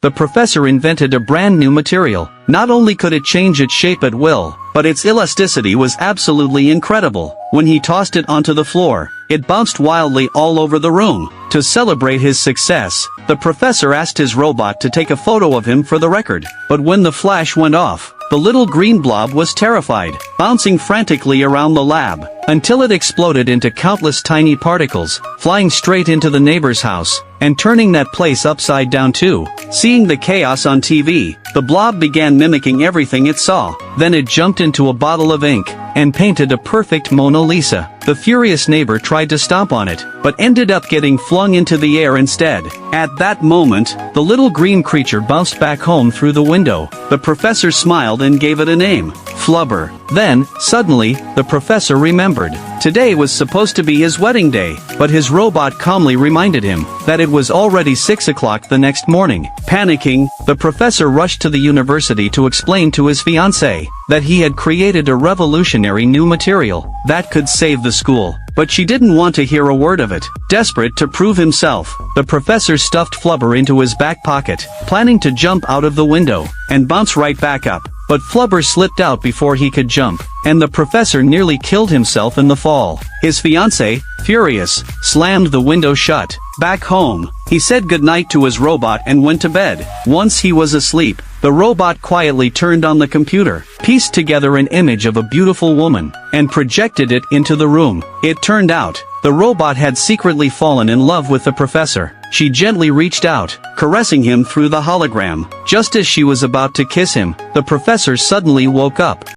the professor invented a brand new material. Not only could it change its shape at will, but its elasticity was absolutely incredible. When he tossed it onto the floor, it bounced wildly all over the room. To celebrate his success, the professor asked his robot to take a photo of him for the record. But when the flash went off, the little green blob was terrified, bouncing frantically around the lab, until it exploded into countless tiny particles, flying straight into the neighbor's house, and turning that place upside down too. Seeing the chaos on TV, the blob began mimicking everything it saw. Then it jumped into a bottle of ink, and painted a perfect Mona Lisa. The furious neighbor tried to stomp on it, but ended up getting flung into the air instead. At that moment, the little green creature bounced back home through the window. The professor smiled and gave it a name, Flubber. Then, suddenly, the professor remembered. Today was supposed to be his wedding day, but his robot calmly reminded him that it was already 6 o'clock the next morning. Panicking, the professor rushed to the university to explain to his fiancée that he had created a revolutionary new material that could save the school. But she didn't want to hear a word of it. Desperate to prove himself, the professor stuffed Flubber into his back pocket, planning to jump out of the window and bounce right back up. But Flubber slipped out before he could jump, and the professor nearly killed himself in the fall. His fiancée, furious, slammed the window shut. Back home, he said goodnight to his robot and went to bed. Once he was asleep, the robot quietly turned on the computer, pieced together an image of a beautiful woman, and projected it into the room. It turned out, the robot had secretly fallen in love with the professor. She gently reached out, caressing him through the hologram. Just as she was about to kiss him, the professor suddenly woke up.